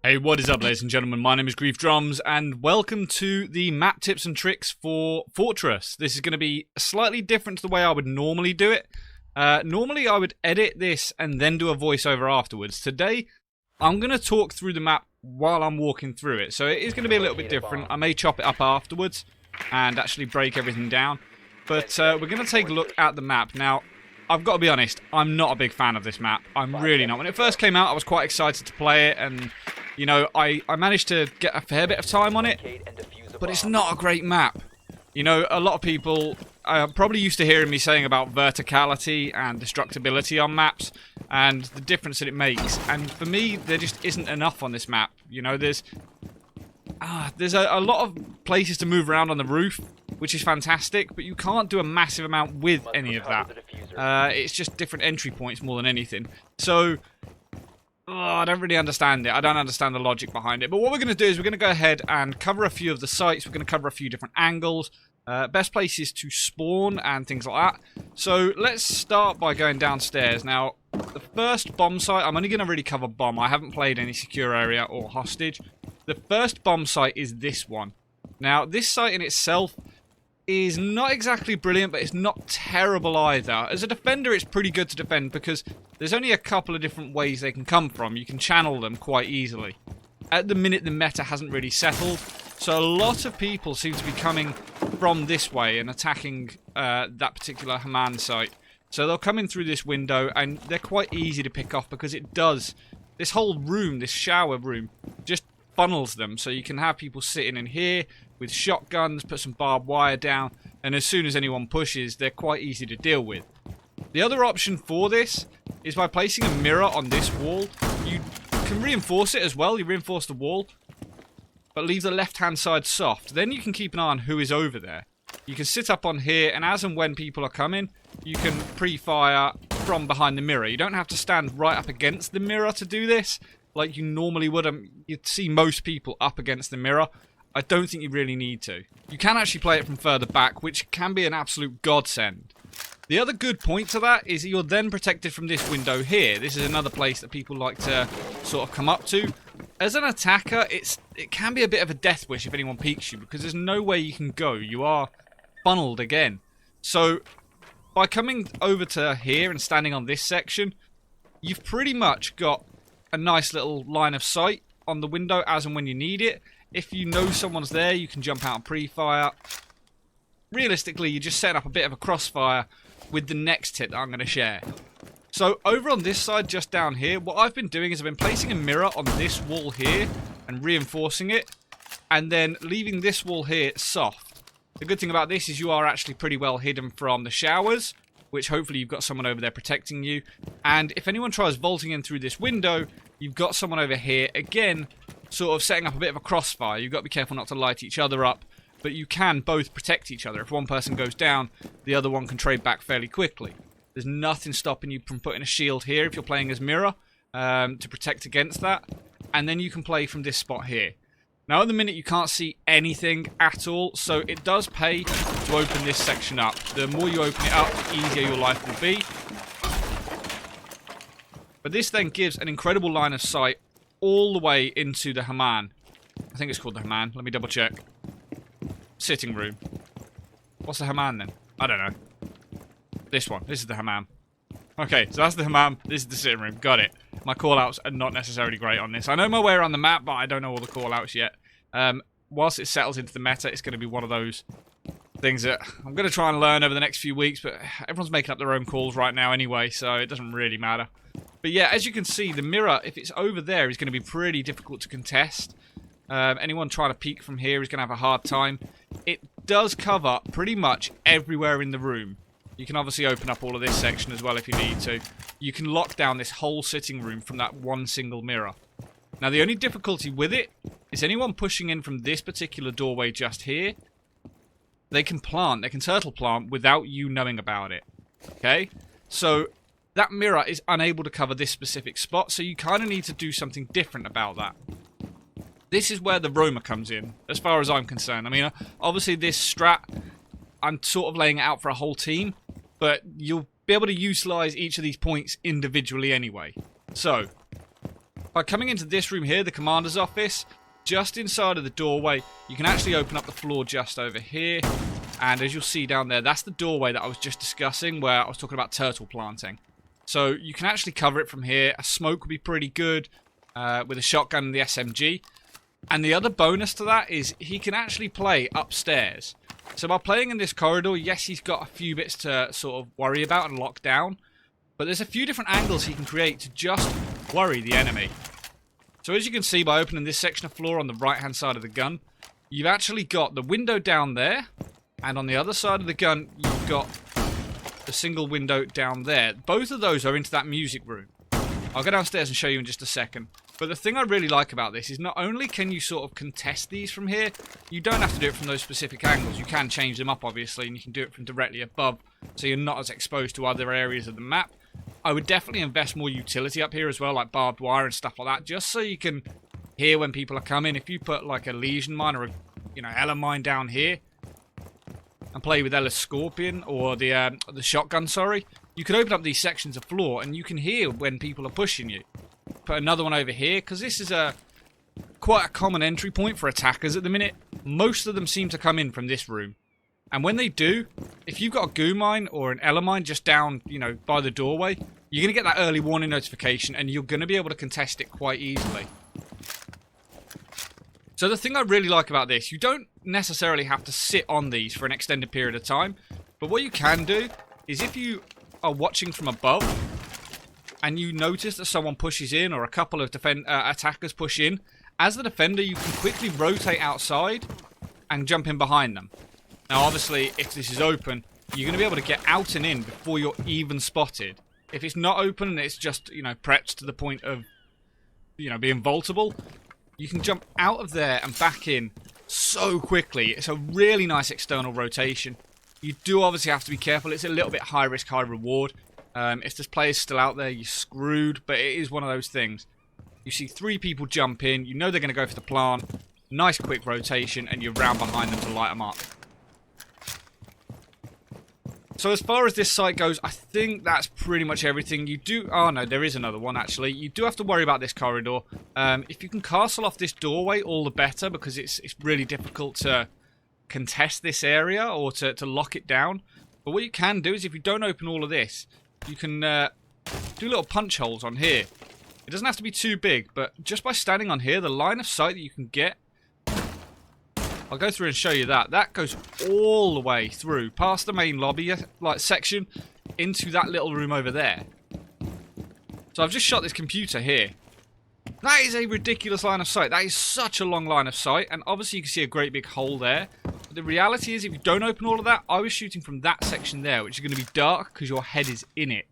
Hey, what is up, ladies and gentlemen? My name is Griefdrums, and welcome to the map tips and tricks for Fortress. This is going to be slightly different to the way I would normally do it. Normally, I would edit this and then do a voiceover afterwards. Today, I'm going to talk through the map while I'm walking through it, so it is going to be a little bit different. I may chop it up afterwards and actually break everything down, but we're going to take a look at the map. Now, I've got to be honest, I'm not a big fan of this map. I'm really not. When it first came out, I was quite excited to play it, and you know, I managed to get a fair bit of time on it, but it's not a great map. You know, a lot of people are probably used to hearing me saying about verticality and destructibility on maps, and the difference that it makes. And for me, there just isn't enough on this map. You know, there's a lot of places to move around on the roof, which is fantastic, but you can't do a massive amount with any of that. It's just different entry points more than anything. So I don't really understand it. I don't understand the logic behind it. But what we're going to do is we're going to go ahead and cover a few of the sites. We're going to cover a few different angles, best places to spawn and things like that. So let's start by going downstairs. Now, the first bomb site, I'm only going to really cover bomb. I haven't played any secure area or hostage. The first bomb site is this one. Now, this site in itself is not exactly brilliant, but it's not terrible either. As a defender, it's pretty good to defend because there's only a couple of different ways they can come from. You can channel them quite easily. At the minute, the meta hasn't really settled, so a lot of people seem to be coming from this way and attacking that particular Haman site. So they'll come in through this window, and they're quite easy to pick off because it does. This whole room, this shower room, just funnels them, so you can have people sitting in here with shotguns, put some barbed wire down, and as soon as anyone pushes, they're quite easy to deal with. The other option for this is by placing a mirror on this wall. You can reinforce it as well. You reinforce the wall, but leave the left-hand side soft. Then you can keep an eye on who is over there. You can sit up on here, and as and when people are coming, you can pre-fire from behind the mirror. You don't have to stand right up against the mirror to do this, like you normally would. You'd see most people up against the mirror. I don't think you really need to. You can actually play it from further back, which can be an absolute godsend. The other good point to that is you're then protected from this window here. This is another place that people like to sort of come up to. As an attacker, it can be a bit of a death wish if anyone peeks you, because there's no way you can go. You are funneled again. So by coming over to here and standing on this section, you've pretty much got a nice little line of sight on the window as and when you need it. If you know someone's there, you can jump out and pre-fire. Realistically, you're just setting up a bit of a crossfire with the next tip that I'm going to share. So over on this side, just down here, what I've been doing is I've been placing a mirror on this wall here and reinforcing it, and then leaving this wall here soft. The good thing about this is you are actually pretty well hidden from the showers, which hopefully you've got someone over there protecting you. And if anyone tries vaulting in through this window, you've got someone over here, again, sort of setting up a bit of a crossfire. You've got to be careful not to light each other up, but you can both protect each other. If one person goes down, the other one can trade back fairly quickly. There's nothing stopping you from putting a shield here if you're playing as mirror to protect against that. And then you can play from this spot here. Now, at the minute, you can't see anything at all, so it does pay to open this section up. The more you open it up, the easier your life will be. But this then gives an incredible line of sight all the way into the Haman. I think it's called the Haman. Let me double check. Sitting room. What's the Haman then? I don't know. This one. This is the Haman. Okay, so that's the Haman. This is the sitting room. Got it. My callouts are not necessarily great on this. I know my way around the map, but I don't know all the callouts yet. Whilst it settles into the meta, it's going to be one of those things that I'm going to try and learn over the next few weeks, but everyone's making up their own calls right now anyway, so it doesn't really matter. But yeah, as you can see, the mirror, if it's over there, is going to be pretty difficult to contest. Anyone trying to peek from here is going to have a hard time. It does cover pretty much everywhere in the room. You can obviously open up all of this section as well if you need to. You can lock down this whole sitting room from that one single mirror. Now, the only difficulty with it is anyone pushing in from this particular doorway just here, they can turtle plant without you knowing about it. Okay? So that mirror is unable to cover this specific spot, so you kind of need to do something different about that. This is where the roamer comes in, as far as I'm concerned. I mean, obviously this strat, I'm sort of laying it out for a whole team, but you'll be able to utilize each of these points individually anyway. So, By coming into this room here, the commander's office, just inside of the doorway, you can actually open up the floor just over here. And as you'll see down there, that's the doorway that I was just discussing, where I was talking about turtle planting. So you can actually cover it from here. A smoke would be pretty good with a shotgun and the SMG. And the other bonus to that is he can actually play upstairs. So by playing in this corridor, yes, he's got a few bits to sort of worry about and lock down. But there's a few different angles he can create to just worry the enemy. So as you can see by opening this section of floor on the right-hand side of the gun, you've actually got the window down there. And on the other side of the gun, you've got the single window down there. Both of those are into that music room. I'll go downstairs and show you in just a second. But the thing I really like about this is not only can you sort of contest these from here, you don't have to do it from those specific angles. You can change them up, obviously, and you can do it from directly above, so you're not as exposed to other areas of the map. I would definitely invest more utility up here as well, like barbed wire and stuff like that, just so you can hear when people are coming. If you put like a lesion mine or a Ella mine down here, and play with Ella's Scorpion, or the shotgun, sorry, you can open up these sections of floor and you can hear when people are pushing you. Put another one over here, because this is quite a common entry point for attackers at the minute. Most of them seem to come in from this room. And when they do, if you've got a goo mine or an Ella mine just down, by the doorway, you're going to get that early warning notification and you're going to be able to contest it quite easily. So the thing I really like about this, you don't necessarily have to sit on these for an extended period of time, but what you can do is if you are watching from above and you notice that someone pushes in or a couple of attackers push in, as the defender you can quickly rotate outside and jump in behind them. Now obviously if this is open, you're going to be able to get out and in before you're even spotted. If it's not open and it's just prepped to the point of being vaultable, you can jump out of there and back in so quickly. It's a really nice external rotation. You do obviously have to be careful. It's a little bit high risk, high reward. If this player's still out there, you're screwed. But it is one of those things. You see 3 people jump in. You know they're going to go for the plant. Nice quick rotation. And you're round behind them to light them up. So as far as this site goes, I think that's pretty much everything. You do... Oh, no, there is another one, actually. You do have to worry about this corridor. If you can castle off this doorway, all the better, because it's really difficult to contest this area or to lock it down. But what you can do is if you don't open all of this, you can do little punch holes on here. It doesn't have to be too big, but just by standing on here, the line of sight that you can get... I'll go through and show you that. That goes all the way through, past the main lobby section, into that little room over there. So I've just shot this computer here. That is a ridiculous line of sight. That is such a long line of sight, and obviously you can see a great big hole there. But the reality is, if you don't open all of that, I was shooting from that section there, which is going to be dark because your head is in it.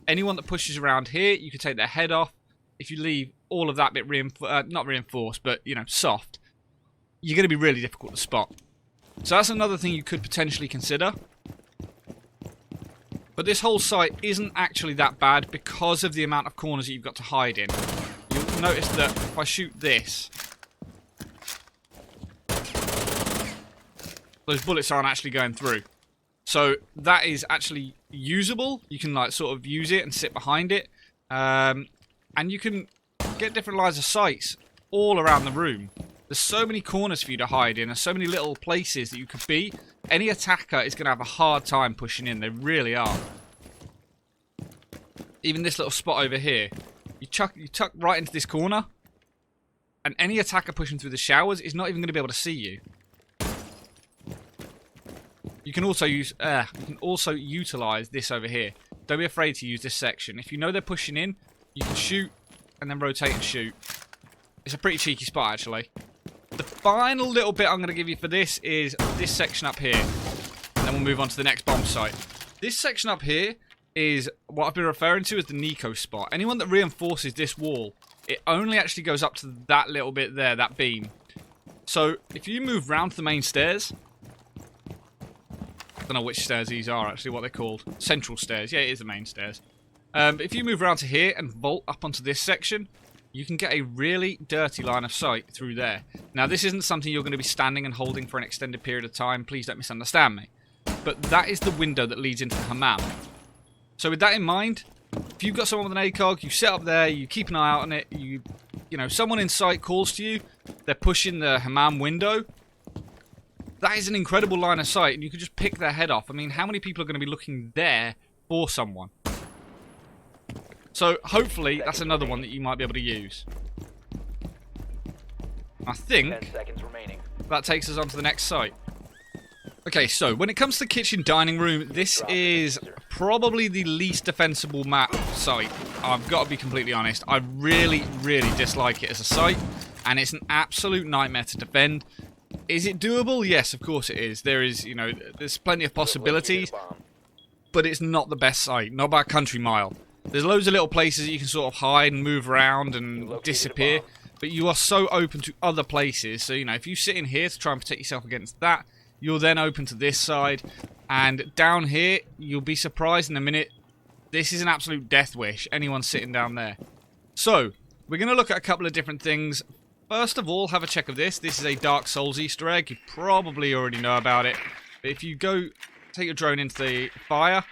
Anyone that pushes around here, you can take their head off. If you leave all of that bit not reinforced, but soft, you're going to be really difficult to spot. So that's another thing you could potentially consider. But this whole site isn't actually that bad because of the amount of corners that you've got to hide in. You'll notice that if I shoot this, those bullets aren't actually going through. So that is actually usable. You can sort of use it and sit behind it. And you can get different lines of sights all around the room. There's so many corners for you to hide in, and so many little places that you could be. Any attacker is going to have a hard time pushing in. They really are. Even this little spot over here. You tuck right into this corner, and any attacker pushing through the showers is not even going to be able to see you. You can also utilize this over here. Don't be afraid to use this section. If you know they're pushing in, you can shoot and then rotate and shoot. It's a pretty cheeky spot, actually. The final little bit I'm going to give you for this is this section up here. And then we'll move on to the next bomb site. This section up here is what I've been referring to as the Nico spot. Anyone that reinforces this wall, it only actually goes up to that little bit there, that beam. So if you move round to the main stairs... I don't know which stairs these are, actually, what they're called. Central stairs. Yeah, it is the main stairs. But if you move around to here and vault up onto this section... you can get a really dirty line of sight through there. Now, this isn't something you're going to be standing and holding for an extended period of time. Please don't misunderstand me. But that is the window that leads into the hammam. So with that in mind, If you've got someone with an ACOG, you sit up there, you keep an eye out on it, you know, someone in sight calls to you, they're pushing the hammam window. That is an incredible line of sight, and you can just pick their head off. I mean, how many people are going to be looking there for someone? So, hopefully, that's another one that you might be able to use. I think 10 seconds remaining. that takes us on to the next site. Okay, so when it comes to kitchen dining room, this is probably the least defensible map site. I've got to be completely honest. I really, really dislike it as a site, and it's an absolute nightmare to defend. Is it doable? Yes, of course it is. There is, you know, there's plenty of possibilities, but it's not the best site, not by a country mile. There's loads of little places that you can sort of hide and move around and disappear, but you are so open to other places. So, you know, if you sit in here to try and protect yourself against that, you're then open to this side, and down here, you'll be surprised in a minute. This is an absolute death wish, anyone sitting down there. So, we're going to look at a couple of different things. First of all, have a check of this. This is a Dark Souls Easter egg. You probably already know about it. But if you go, take your drone into the fire,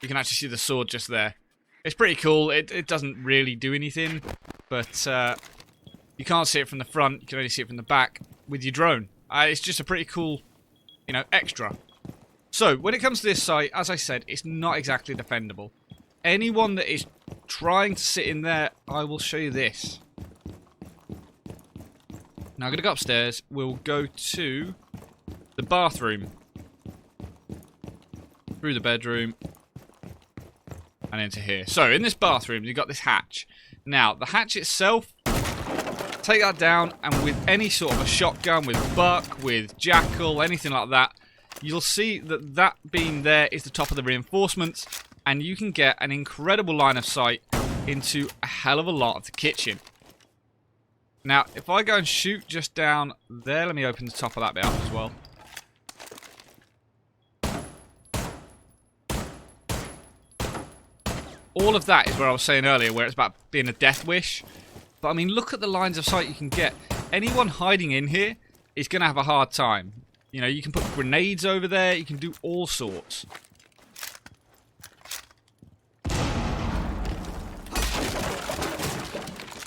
you can actually see the sword just there. It's pretty cool. It doesn't really do anything, but you can't see it from the front. You can only see it from the back with your drone. It's just a pretty cool, you know, extra. So, when it comes to this site, as I said, it's not exactly defendable. Anyone that is trying to sit in there, I will show you this. Now, I'm going to go upstairs. We'll go to the bathroom. Through the bedroom. And into here. So, in this bathroom, you've got this hatch. Now, the hatch itself, take that down, and with any sort of a shotgun, with buck, with jackal, anything like that, you'll see that that beam there is the top of the reinforcements, and you can get an incredible line of sight into a hell of a lot of the kitchen. Now, if I go and shoot just down there, let me open the top of that bit up as well. All of that is where I was saying earlier, where it's about being a death wish. But, I mean, look at the lines of sight you can get. Anyone hiding in here is going to have a hard time. You know, you can put grenades over there. You can do all sorts.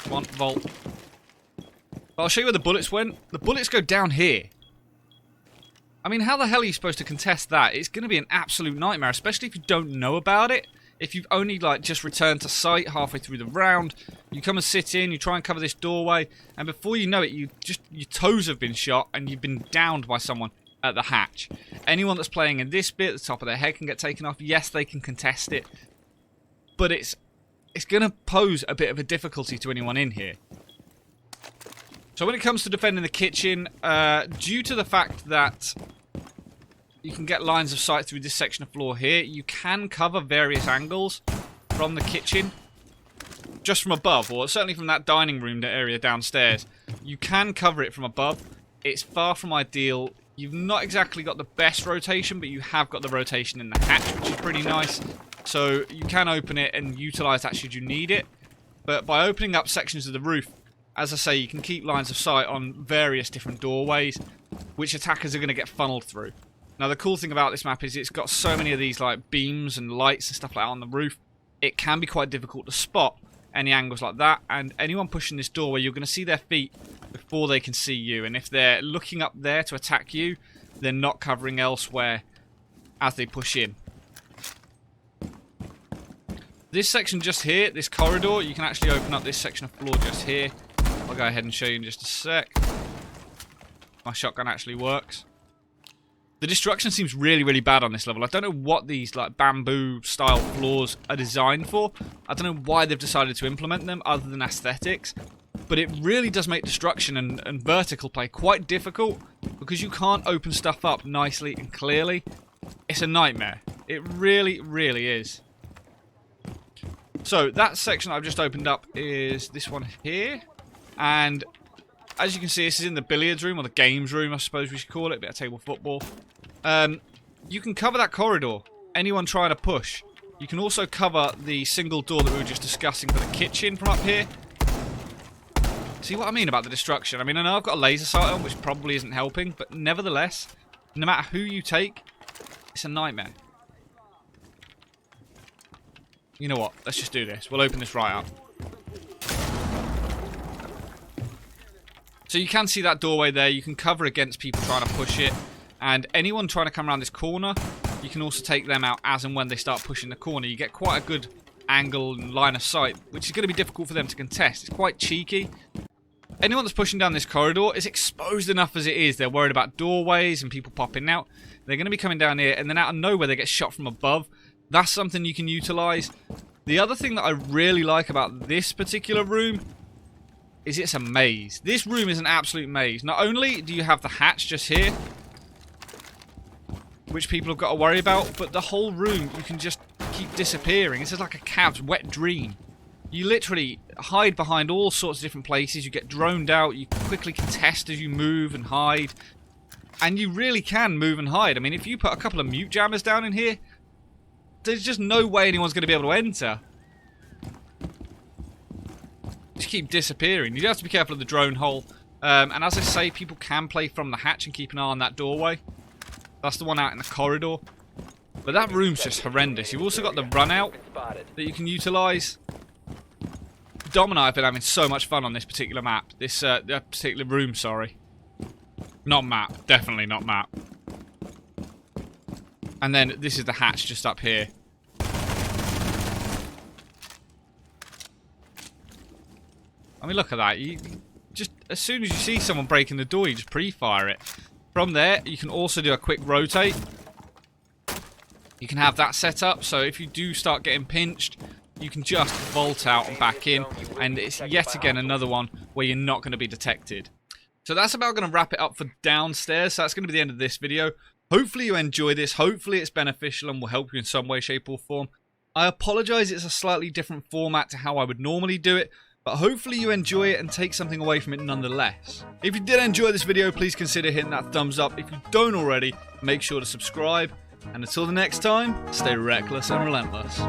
One vault. I'll show you where the bullets went. The bullets go down here. I mean, how the hell are you supposed to contest that? It's going to be an absolute nightmare, especially if you don't know about it. If you've only, like, just returned to site halfway through the round, you come and sit in, you try and cover this doorway, and before you know it, your toes have been shot, and you've been downed by someone at the hatch. Anyone that's playing in this bit, the top of their head can get taken off. Yes, they can contest it, but it's going to pose a bit of a difficulty to anyone in here. So when it comes to defending the kitchen, due to the fact that you can get lines of sight through this section of floor here, you can cover various angles from the kitchen, just from above, or certainly from that dining room area downstairs. You can cover it from above. It's far from ideal. You've not exactly got the best rotation, but you have got the rotation in the hatch, which is pretty nice. So you can open it and utilize that should you need it. But by opening up sections of the roof, as I say, you can keep lines of sight on various different doorways, which attackers are going to get funneled through. Now, the cool thing about this map is it's got so many of these like beams and lights and stuff like that on the roof. It can be quite difficult to spot any angles like that, and anyone pushing this doorway, you're going to see their feet before they can see you. And if they're looking up there to attack you, they're not covering elsewhere as they push in. This section just here, this corridor, you can actually open up this section of floor just here. I'll go ahead and show you in just a sec. My shotgun actually works. The destruction seems really, really bad on this level. I don't know what these like bamboo style floors are designed for. I don't know why they've decided to implement them other than aesthetics. But it really does make destruction and vertical play quite difficult because you can't open stuff up nicely and clearly. It's a nightmare. It really, really is. So that section I've just opened up is this one here. And as you can see, this is in the billiards room, or the games room, I suppose we should call it, a bit of table football. You can cover that corridor, anyone trying to push. You can also cover the single door that we were just discussing for the kitchen from up here. See what I mean about the destruction? I mean, I know I've got a laser sight on, which probably isn't helping, but nevertheless, no matter who you take, it's a nightmare. You know what? Let's just do this. We'll open this right up. So you can see that doorway there. You can cover against people trying to push it. And anyone trying to come around this corner, you can also take them out as and when they start pushing the corner. You get quite a good angle and line of sight, which is going to be difficult for them to contest. It's quite cheeky. Anyone that's pushing down this corridor is exposed enough as it is. They're worried about doorways and people popping out. They're going to be coming down here, and then out of nowhere they get shot from above. That's something you can utilise. The other thing that I really like about this particular room is it's a maze. This room is an absolute maze. Not only do you have the hatch just here, which people have got to worry about, but the whole room, you can just keep disappearing. This is like a Cav's wet dream. You literally hide behind all sorts of different places. You get droned out. You quickly contest as you move and hide. And you really can move and hide. I mean, if you put a couple of mute jammers down in here, there's just no way anyone's going to be able to enter. Just keep disappearing. You have to be careful of the drone hole. And as I say, people can play from the hatch and keep an eye on that doorway. That's the one out in the corridor. But that room's just horrendous. You've also got the run out that you can utilise. Dom and I have been having so much fun on this particular map. This particular room, sorry. Not map. Definitely not map. And then this is the hatch just up here. I mean, look at that. You just, as soon as you see someone breaking the door, you just pre-fire it. From there, you can also do a quick rotate. You can have that set up, so if you do start getting pinched, you can just vault out and back in, and it's yet again another one where you're not going to be detected. So that's about going to wrap it up for downstairs. So that's going to be the end of this video. Hopefully you enjoy this. Hopefully it's beneficial and will help you in some way, shape or form. I apologise, it's a slightly different format to how I would normally do it, but hopefully you enjoy it and take something away from it nonetheless. If you did enjoy this video, please consider hitting that thumbs up. If you don't already, make sure to subscribe. And until the next time, stay reckless and relentless.